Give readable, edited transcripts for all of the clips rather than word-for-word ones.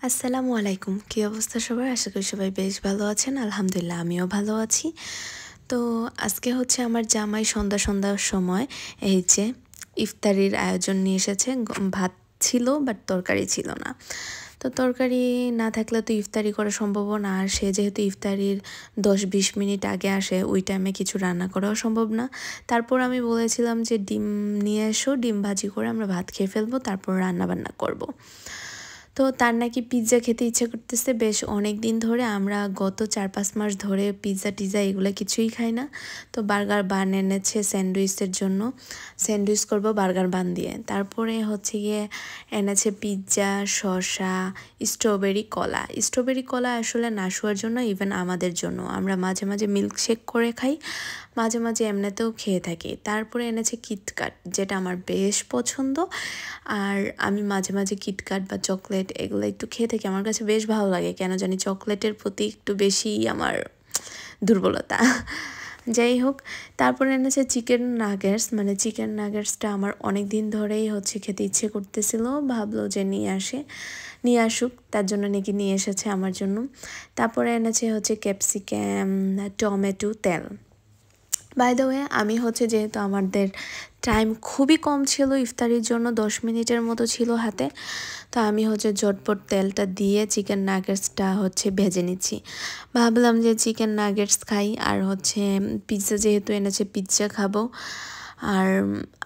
আসসালামু আলাইকুম। কি অবস্থা সবার? আশা করি সবাই বেশ ভালো আছেন। আলহামদুলিল্লাহ আমিও ভালো আছি। তো আজকে হচ্ছে আমার জামাই সন্ধ্যার সময় এই যে ইফতারির আয়োজন নিয়ে এসেছে। ভাত ছিল বাট তরকারি ছিল না। তো তরকারি না থাকলে তো ইফতারি করা সম্ভব না। আর সে যেহেতু ইফতারির 10-20 মিনিট আগে আসে, ওই টাইমে কিছু রান্না করাও সম্ভব না। তারপর আমি বলেছিলাম যে ডিম নিয়ে এসো, ডিম ভাজি করে আমরা ভাত খেয়ে ফেলবো, তারপর রান্নাবান্না করব। তো তার নাকি পিৎজা খেতে ইচ্ছে করতেছে বেশ অনেক দিন ধরে। আমরা গত 4-5 মাস ধরে পিৎজা টিজা এগুলো কিছুই খাই না। তো বার্গার বান এনেছে স্যান্ডউইচের জন্য, স্যান্ডউইচ করব বার্গার বান দিয়ে। তারপরে হচ্ছে গিয়ে এনেছে পিৎজা, শসা, স্ট্রবেরি কলা আসলে নাশুয়ার জন্য, ইভেন আমাদের জন্য। আমরা মাঝে মাঝে মিল্কশেক করে খাই, মাঝে মাঝে এমনিতেও খেয়ে থাকি। তারপরে এনেছে কিটকাট, যেটা আমার বেশ পছন্দ। আর আমি মাঝে মাঝে কিটকাট বা চকলেট এগুলো একটু খেয়ে থাকি, আমার কাছে বেশ ভালো লাগে। কেন জানি চকলেটের প্রতি একটু বেশি আমার দুর্বলতা। যাই হোক, তারপরে এনেছে চিকেন নাগেটস। মানে চিকেন নাগেটসটা আমার অনেক দিন ধরেই হচ্ছে খেতে ইচ্ছে করতেছিল, ভাবলো যে নিয়ে আসুক, তার জন্য নাকি নিয়ে এসেছে আমার জন্য। তারপরে এনেছে হচ্ছে ক্যাপসিকাম, টমেটো, তেল। বাই দ্য ওয়ে, আমি হচ্ছে যেহেতু আমাদের টাইম খুবই কম ছিল, ইফতারির জন্য 10 মিনিটের মতো ছিল হাতে, তো আমি হচ্ছে ঝটপট তেলটা দিয়ে চিকেন নাগেটসটা হচ্ছে ভেজে নিচ্ছি। ভাবলাম যে চিকেন নাগেটস খাই, আর হচ্ছে পিৎজা যেহেতু এনেছে পিৎজা খাবো। আর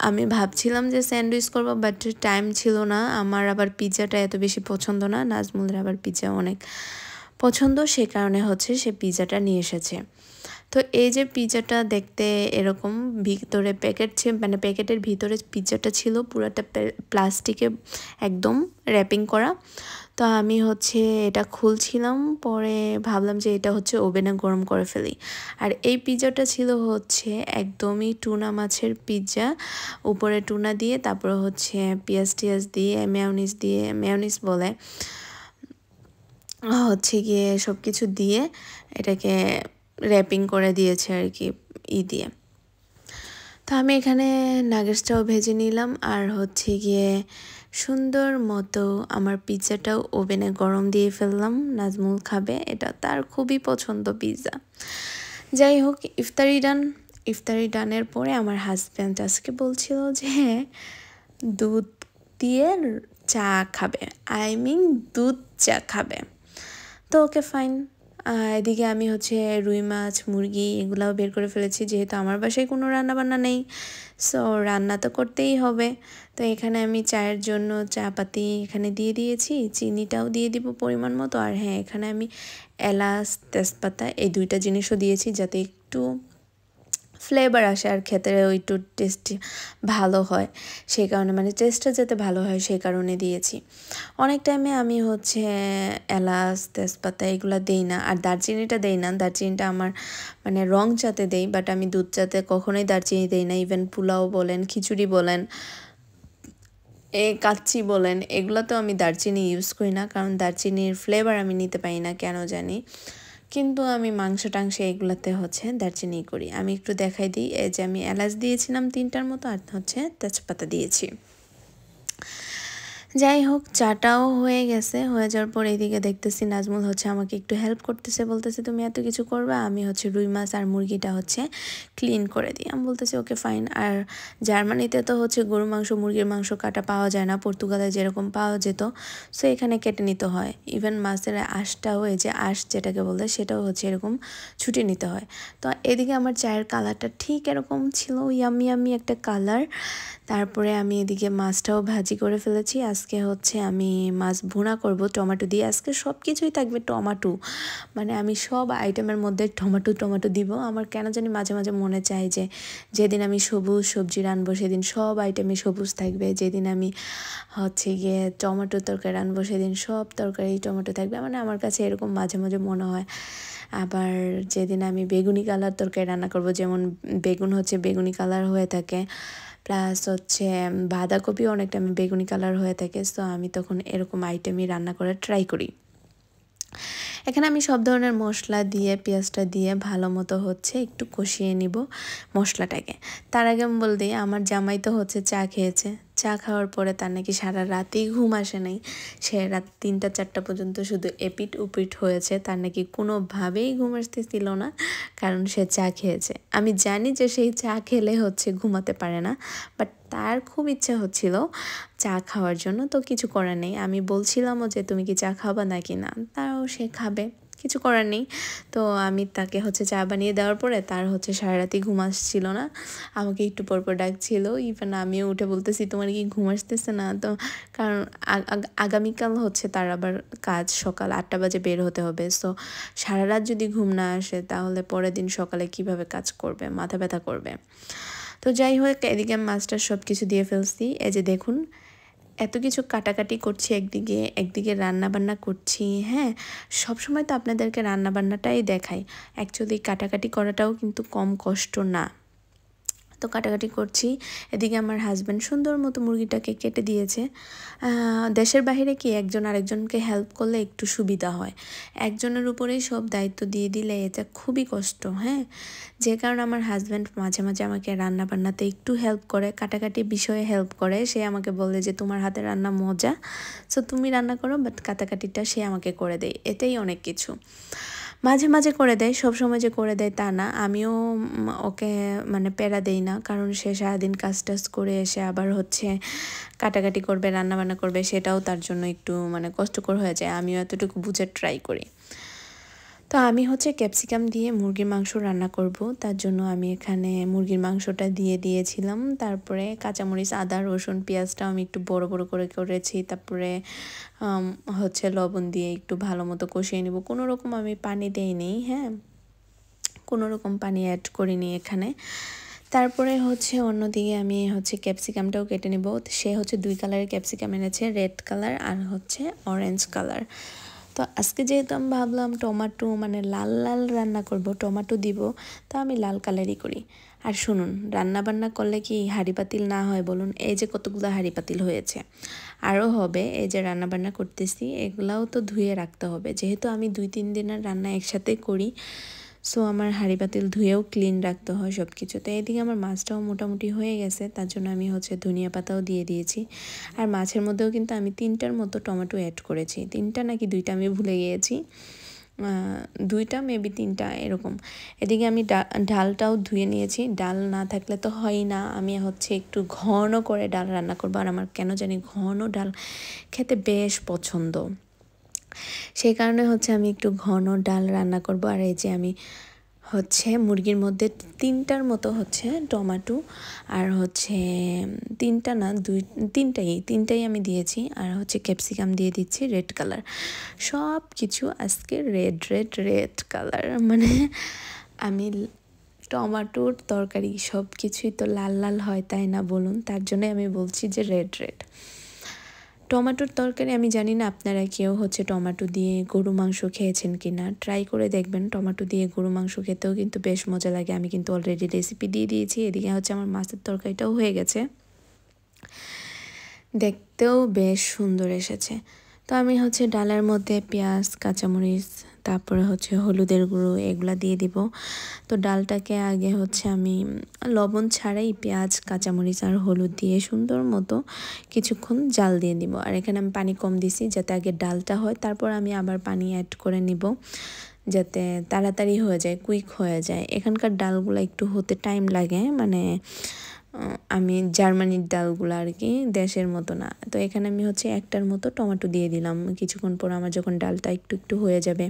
আমি ভাবছিলাম যে স্যান্ডউইচ করবো, বাট টাইম ছিল না। আমার আবার পিৎজাটা এত বেশি পছন্দ না, নাজমুলের আবার পিৎজা অনেক পছন্দ, সে কারণে হচ্ছে সে পিৎজাটা নিয়ে এসেছে। তো এই যে পিৎজাটা দেখতে এরকম, ভিতরে মানে প্যাকেটের ভিতরে পিৎজাটা ছিল পুরাটা প্লাস্টিকে একদম র্যাপিং করা। তো আমি হচ্ছে এটা খুলছিলাম, পরে ভাবলাম যে এটা হচ্ছে ওভেনে গরম করে ফেলি। আর এই পিৎজাটা ছিল হচ্ছে একদমই টুনা মাছের পিৎজা, উপরে টুনা দিয়ে, তারপরে হচ্ছে পেঁয়াজ টিয়াজ দিয়ে, মেয়োনিজ বলে হচ্ছে গিয়ে সব কিছু দিয়ে এটাকে র্যাপিং করে দিয়েছে আর কি, দিয়ে। তো আমি এখানে নাগেটসটাও ভেজে নিলাম, আর হচ্ছে গিয়ে সুন্দর মতো আমার পিৎজাটাও ওভেনে গরম দিয়ে ফেললাম। নাজমুল খাবে, এটা তার খুবই পছন্দ পিৎজা। যাই হোক, ইফতারি ডানের পরে আমার হাজব্যান্ড আজকে বলছিল যে দুধ দিয়ে চা খাবে, দুধ চা খাবে। তো ওকে ফাইন। এদিকে আমি হচ্ছে রুই মাছ, মুরগি এগুলাও বের করে ফেলেছি, যেহেতু আমার বাসায় কোনো রান্না বান্না নেই, সো রান্না তো করতেই হবে। তো এখানে আমি চায়ের জন্য চা পাতি এখানে দিয়ে দিয়েছি, চিনিটাও দিয়ে দিব পরিমাণ মতো। আর হ্যাঁ, এখানে আমি এলাচ, তেজপাতা এই দুইটা জিনিসও দিয়েছি, যাতে একটু ফ্লেভার আসে আর খেতে একটু টেস্টি ভালো হয়, সেই কারণে, মানে টেস্টটা যাতে ভালো হয় সেই কারণে দিয়েছি। অনেক টাইমে আমি হচ্ছে এলাচ, তেজপাতা এগুলো দেই না, আর দারচিনিটা দেই না। দারচিনিটা আমার মানে রং চাতে দেই, বাট আমি দুধ চাতে কখনোই দারচিনি দেই না। ইভেন পোলাও বলেন, খিচুড়ি বলেন, কাচ্চি বলেন, এগুলোতেও আমি দারচিনি ইউজ করি না, কারণ দারচিনির ফ্লেভার আমি নিতে পারি না কেন জানি। কিন্তু আমি মাংস টাংস এগুলোতে হচ্ছে দারচিনি করি। আমি একটু দেখাই দিই, এই যে আমি এলাচ দিয়েছিলাম 3টার মতো, আর হচ্ছে তেজপাতা দিয়েছি। যাই হোক, চাটাও হয়ে গেছে। হয়ে যাওয়ার পর এইদিকে দেখতেছি নাজমুল হচ্ছে আমাকে একটু হেল্প করতেছে, বলতেছে তুমি এত কিছু করবে, আমি হচ্ছে রুই মাছ আর মুরগিটা হচ্ছে ক্লিন করে দিই। আমি বলতেছি ওকে ফাইন। আর জার্মানিতে তো হচ্ছে গরু মাংস, মুরগির মাংস কাটা পাওয়া যায় না, পর্তুগালে যেরকম পাওয়া যেত, সো এখানে কেটে নিতে হয়। ইভেন মাছের আঁশটাও, এই যে আঁশ যেটাকে বলে, সেটাও হচ্ছে এরকম ছুটে নিতে হয়। তো এদিকে আমার চায়ের কালারটা ঠিক এরকম ছিল, ইয়ামি একটা কালার। তারপরে আমি এদিকে মাছটাও ভাজি করে ফেলেছি। আজকে হচ্ছে আমি মাছ ভুনা করব টমেটো দিয়ে। আজকে সব কিছুই থাকবে টমেটো, মানে আমি সব আইটেমের মধ্যে টমেটো দিব। আমার কেন জানি মাঝে মাঝে মনে চায় যে যেদিন আমি সবুজ সবজি রানবো সেদিন সব আইটেমই সবুজ থাকবে, যেদিন আমি হচ্ছে গিয়ে টমেটো তরকারি রানবো সেদিন সব তরকারি টমেটো থাকবে, মানে আমার কাছে এরকম মাঝে মাঝে মনে হয়। আবার যেদিন আমি বেগুনি কালার তরকারি রান্না করব, যেমন বেগুন হচ্ছে বেগুনি কালার হয়ে থাকে, প্লাস হচ্ছে বাঁধাকপি অনেকটা আমি বেগুনি কালার হয়ে থাকে, সো আমি তখন এরকম আইটেমই রান্না করার ট্রাই করি। এখানে আমি সব ধরনের মশলা দিয়ে পেঁয়াজটা দিয়ে ভালো মতো হচ্ছে একটু কষিয়ে নিব মশলাটাকে। তার আগে আমি বল দিই, আমার জামাই তো হচ্ছে চা খেয়েছে। চা খাওয়ার পরে তার নাকি সারা রাতেই ঘুম আসে নাই। সে রাত 3টা 4টা পর্যন্ত শুধু এপিট উপিট হয়েছে, তার নাকি কোনোভাবেই ঘুম আসতেছিল না, কারণ সে চা খেয়েছে। আমি জানি যে সেই চা খেলে হচ্ছে ঘুমাতে পারে না, বাট তার খুব ইচ্ছা হচ্ছিল চা খাওয়ার জন্য, তো কিছু করার নেই। আমি বলছিলামও যে তুমি কি চা খাবা নাকি না, তাও সে খাবে, কিছু করার নেই। তো আমি তাকে হচ্ছে চা বানিয়ে দেওয়ার পরে তার হচ্ছে সারা রাতই ঘুম আসছিল না, আমাকে একটু পরপর ডাকছিল। ইভেন আমিও উঠে বলতেছি তোমার কি ঘুম আসতেছে না, তো কারণ আগামীকাল হচ্ছে তার আবার কাজ, সকাল 8টা বাজে বের হতে হবে। সো সারা রাত যদি ঘুম না আসে তাহলে পরের দিন সকালে কিভাবে কাজ করবে, মাথা ব্যথা করবে। তো যাই হোক, এদিকে মাছটা সব কিছু দিয়ে ফেলছি। এই যে দেখুন, এত কিছু কাটাকাটি করছি, একদিকে রান্না বান্না করছি। হ্যাঁ, সবসময় তো আপনাদেরকে রান্না বান্নাটাই দেখাই, অ্যাকচুয়ালি কাটাকাটি করাটাও কিন্তু কম কষ্ট না। তো কাটাকাটি করছি, এদিকে আমার হাজব্যান্ড সুন্দর মতো মুরগিটাকে কেটে দিয়েছে। দেশের বাইরে কি একজন আরেকজনকে হেল্প করলে একটু সুবিধা হয়, একজনের উপরেই সব দায়িত্ব দিয়ে দিলে এটা খুবই কষ্ট। হ্যাঁ, যে কারণে আমার হাজব্যান্ড মাঝে মাঝে আমাকে রান্না বান্নাতে একটু হেল্প করে, কাটাকাটি বিষয়ে হেল্প করে। সে আমাকে বলে যে তোমার হাতে রান্না মজা, সো তুমি রান্না করো, বাট কাটাকাটিটা সে আমাকে করে দেয়, এটাই অনেক কিছু। মাঝে মাঝে করে দেয়, সব সময় যে করে দেয় তা না। আমিও ওকে মানে প্যারা দেই না, কারণ সে সারাদিন কাজ টাজ করে এসে আবার হচ্ছে কাটাকাটি করবে, রান্নাবান্না করবে, সেটাও তার জন্য একটু মানে কষ্টকর হয়ে যায়। আমিও এতটুকু বুঝে ট্রাই করি। তো আমি হচ্ছে ক্যাপসিকাম দিয়ে মুরগির মাংস রান্না করব, তার জন্য আমি এখানে মুরগির মাংসটা দিয়ে দিয়েছিলাম। তারপরে কাঁচামরিচ, আদা, রসুন, পেঁয়াজটাও আমি একটু বড় বড় করে করেছি। তারপরে হচ্ছে লবণ দিয়ে একটু ভালো মতো কষিয়ে নেব। কোনো রকম আমি পানি দেইনি, হ্যাঁ, কোনো রকম পানি অ্যাড করিনি এখানে। তারপরে হচ্ছে অন্যদিকে আমি হচ্ছে ক্যাপসিকামটাও কেটে নেব। সে হচ্ছে 2 কালারের ক্যাপসিকাম এনেছে, রেড কালার আর হচ্ছে অরেঞ্জ কালার। তো আজকে যেহেতু আমি ভাবলাম টমেটো মানে লাল লাল রান্না করব, টমেটো দিব, তো আমি লাল কালারই করি। আর শুনুন, রান্না বান্না করলে কি হাঁড়ি পাতিল না হয় বলুন? এই যে কতগুলো হাঁড়ি পাতিল হয়েছে, আরও হবে। এই যে রান্না বান্না করতেছি, এগুলাও তো ধুয়ে রাখতে হবে, যেহেতু আমি 2-3 দিনের রান্না একসাথে করি। সো আমার হাঁড়ি পাতিল ধুয়েও ক্লিন রাখতে হয় সব কিছু। তো এদিকে আমার মাছটাও মোটামুটি হয়ে গেছে, তার জন্য আমি হচ্ছে ধনিয়া পাতাও দিয়ে দিয়েছি। আর মাছের মধ্যেও কিন্তু আমি 3টার মতো টমেটো অ্যাড করেছি, 3টা নাকি 2টা আমি ভুলে গিয়েছি, 2টা মেবি 3টা এরকম। এদিকে আমি ডালটাও ধুয়ে নিয়েছি, ডাল না থাকলে তো হয় না। আমি হচ্ছে একটু ঘন করে ডাল রান্না করবো, আর আমার কেন জানি ঘন ডাল খেতে বেশ পছন্দ, সেই কারণে হচ্ছে আমি একটু ঘন ডাল রান্না করব। আর এই যে আমি হচ্ছে মুরগির মধ্যে 3টার মতো হচ্ছে টমেটো আর হচ্ছে 3টা না 3টাই আমি দিয়েছি, আর হচ্ছে ক্যাপসিকাম দিয়ে দিচ্ছি রেড কালার। সব কিছু আজকে রেড রেড রেড কালার, মানে আমি টমেটোর তরকারি সব কিছুই তো লাল লাল হয়, তাই না বলুন? তার জন্য আমি বলছি যে রেড রেড। টমেটোর তরকারি আমি জানি না আপনারা কেউ হচ্ছে টমেটো দিয়ে গরু মাংস খেয়েছেন কি না, ট্রাই করে দেখবেন। টমেটো দিয়ে গরু মাংস খেতেও কিন্তু বেশ মজা লাগে। আমি কিন্তু অলরেডি রেসিপি দিয়ে দিয়েছি। এদিকে হচ্ছে আমার মাছের তরকারিটাও হয়ে গেছে, দেখতেও বেশ সুন্দর এসেছে। তো আমি হচ্ছে ডালের মধ্যে পেঁয়াজ, কাঁচামরিচ, তারপরে হচ্ছে হলুদের গুঁড়ো এগুলা দিয়ে দিব। তো ডালটাকে আগে হচ্ছে আমি লবণ ছাড়াই পেঁয়াজ, কাঁচামরিচ আর হলুদ দিয়ে সুন্দর মতো কিছুক্ষণ জাল দিয়ে দিব। আর এখানে আমি পানি কম দিছি যাতে আগে ডালটা হয়, তারপর আমি আবার পানি অ্যাড করে নিব যাতে তাড়াতাড়ি হয়ে যায়, কুইক হয়ে যায়। এখানকার ডালগুলো একটু হতে টাইম লাগে, মানে আমি জার্মানির ডালগুলো আর কি, দেশের মতো না। তো এখানে আমি হচ্ছে 1টার মতো টমেটো দিয়ে দিলাম। কিছুক্ষণ পর আমার যখন ডালটা একটু একটু হয়ে যাবে,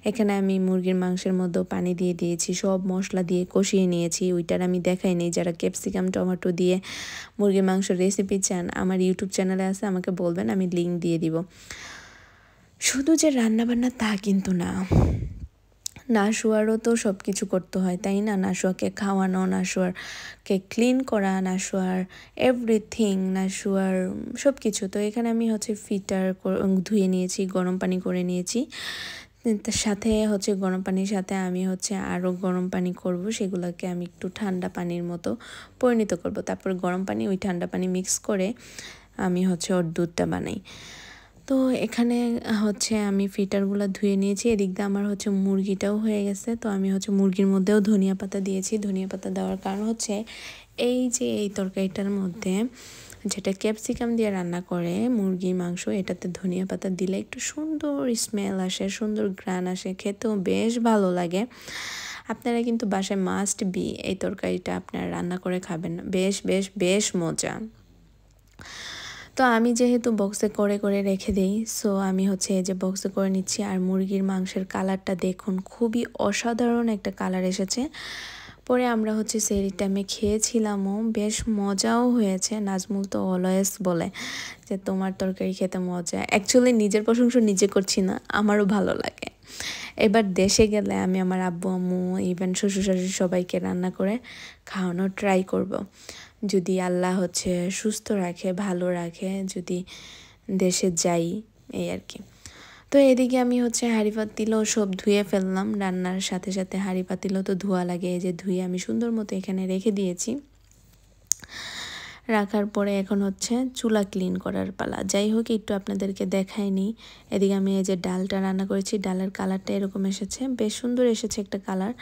এখানে আমি মুরগির মাংসের মধ্যেও পানি দিয়ে দিয়েছি, সব মশলা দিয়ে কষিয়ে নিয়েছি। ওইটার আমি দেখাই নেই। যারা ক্যাপসিকাম টমেটো দিয়ে মুরগির মাংসের রেসিপি চান, আমার ইউটিউব চ্যানেলে আছে, আমাকে বলবেন, আমি লিঙ্ক দিয়ে দিব। শুধু যে রান্নাবান্না তা কিন্তু না, নাশুয়ারও তো সব কিছু করতে হয়, তাই না? নাশুয়াকে খাওয়ানো, নাশুয়ারকে ক্লিন করা, নাশুয়ার এভরিথিং, নাশুয়ার সব কিছু। তো এখানে আমি হচ্ছে ফিল্টার ধুয়ে নিয়েছি, গরম পানি করে নিয়েছি। তার সাথে হচ্ছে গরম পানির সাথে আমি হচ্ছে আরও গরম পানি করব, সেগুলোকে আমি একটু ঠান্ডা পানির মতো পরিণত করব। তারপর গরম পানি ওই ঠান্ডা পানি মিক্স করে আমি হচ্ছে ওর দুধটা বানাই। তো এখানে হচ্ছে আমি ফিটারগুলো ধুয়ে নিয়েছি, এদিক দিয়ে আমার হচ্ছে মুরগিটাও হয়ে গেছে। তো আমি হচ্ছে মুরগির মধ্যেও ধনিয়া পাতা দিয়েছি। ধনিয়া পাতা দেওয়ার কারণ হচ্ছে এই যে এই তরকারিটার মধ্যে যেটা ক্যাপসিকাম দিয়ে রান্না করে মুরগির মাংস, এটাতে ধনিয়া পাতা দিলে একটু সুন্দর স্মেল আসে, সুন্দর ঘ্রাণ আসে, খেতেও বেশ ভালো লাগে। আপনারা কিন্তু বাসায় মাস্ট বি এই তরকারিটা আপনারা রান্না করে খাবেন, বেশ বেশ বেশ মজা। তো আমি যেহেতু বক্সে করে করে রেখে দিই, সো আমি হচ্ছে এই যে বক্সে করে নিচ্ছি। আর মুরগির মাংসের কালারটা দেখুন, খুবই অসাধারণ একটা কালার এসেছে। পরে আমরা হচ্ছে সেহরি টাইমে খেয়েছিলামও, বেশ মজাও হয়েছে। নাজমুল তো অলওয়েজ বলে যে তোমার তরকারি খেতে মজা। অ্যাকচুয়ালি নিজের প্রশংসা নিজে করছি না, আমারও ভালো লাগে। এবার দেশে গেলে আমি আমার আব্বু আম্মু ইভেন শ্বশুর শাশুড়ি সবাইকে রান্না করে খাওয়ানোর ট্রাই করব। যদি আল্লাহ হচ্ছে সুস্থ রাখে, ভালো রাখে, যদি দেশে যাই, এই আর কি। তো এদিকে আমি হচ্ছে হাঁড়ি পাতিলও সব ধুয়ে ফেললাম। রান্নার সাথে সাথে হাঁড়ি পাতিলও তো ধোয়া লাগে, এই যে ধুয়ে আমি সুন্দর মতো এখানে রেখে দিয়েছি। রাখার পরে এখন হচ্ছে চুলা ক্লিন করার পালা। যাই হোক, একটু আপনাদেরকে দেখাইনি। এদিকে আমি এই যে ডালটা রান্না করেছি, ডালের কালারটা এরকম এসেছে, বেশ সুন্দর এসেছে একটা কালার।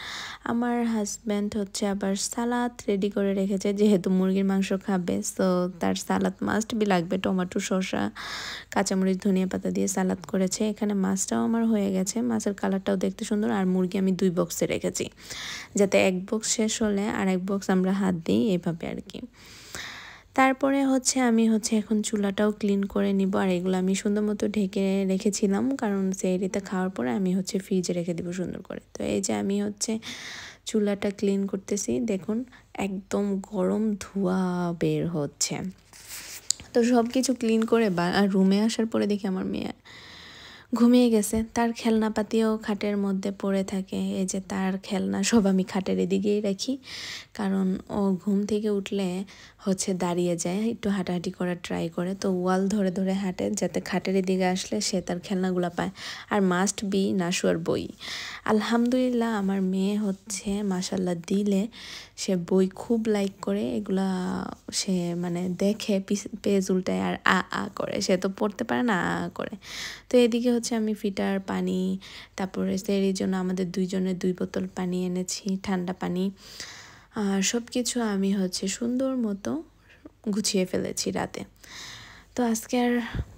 আমার হাজব্যান্ড হচ্ছে আবার সালাদ রেডি করে রেখেছে, যেহেতু মুরগির মাংস খাবে, সো তার সালাদ মাস্ট বি লাগবে। টমেটো, শসা, কাঁচামরিচ, ধনিয়া পাতা দিয়ে সালাদ করেছে। এখানে মাছটাও আমার হয়ে গেছে, মাছের কালারটাও দেখতে সুন্দর। আর মুরগি আমি 2 বক্সে রেখেছি, যাতে 1 বক্স শেষ হলে আর 1 বক্স আমরা হাত দিই, এইভাবে আর কি। তারপরে হচ্ছে আমি হচ্ছে এখন চুলাটাও ক্লিন করে নিব। আর এগুলো আমি সুন্দর মতো ঢেকে রেখেছিলাম, কারণ সেহরিতে খাওয়ার পরে আমি হচ্ছে ফ্রিজে রেখে দিব সুন্দর করে। তো এই যে আমি হচ্ছে চুলাটা ক্লিন করতেছি, দেখুন একদম গরম ধোঁয়া বের হচ্ছে। তো সব কিছু ক্লিন করে রুমে আসার পরে দেখি আমার মেয়ে ঘুমিয়ে গেছে। তার খেলনাপাতিও খাটের মধ্যে পড়ে থাকে, এই যে তার খেলনা সব আমি খাটের এদিকেই রাখি, কারণ ও ঘুম থেকে উঠলে হচ্ছে দাঁড়িয়ে যায়, একটু হাঁটাহাঁটি করার ট্রাই করে। তো ওয়াল ধরে ধরে হাঁটে, যাতে খাটের এদিকে আসলে সে তার খেলনাগুলো পায়। আর মাস্ট বি নাশুয়ার বই। আলহামদুলিল্লাহ, আমার মেয়ে হচ্ছে মাশাল্লাহ দিলে সে বই খুব লাইক করে। এগুলা সে মানে দেখে পেজ উল্টায় আর আ করে, সে তো পড়তে পারে না, করে। তো এদিকে হচ্ছে আমি ফিটার পানি, তারপরে সেহরির জন্য আমাদের 2 জনের 2 বোতল পানি এনেছি, ঠান্ডা পানি। সব কিছু আমি হচ্ছে সুন্দর মতো গুছিয়ে ফেলেছি রাতে। তো আজকে আর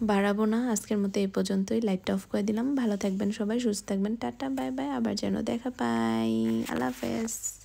বাড়াবো না, আজকের মতো এই পর্যন্তই। লাইটটা অফ করে দিলাম। ভালো থাকবেন সবাই, সুস্থ থাকবেন। টাটা, বাই বাই, আবার যেন দেখা পাই। আল্লাহ হাফেজ।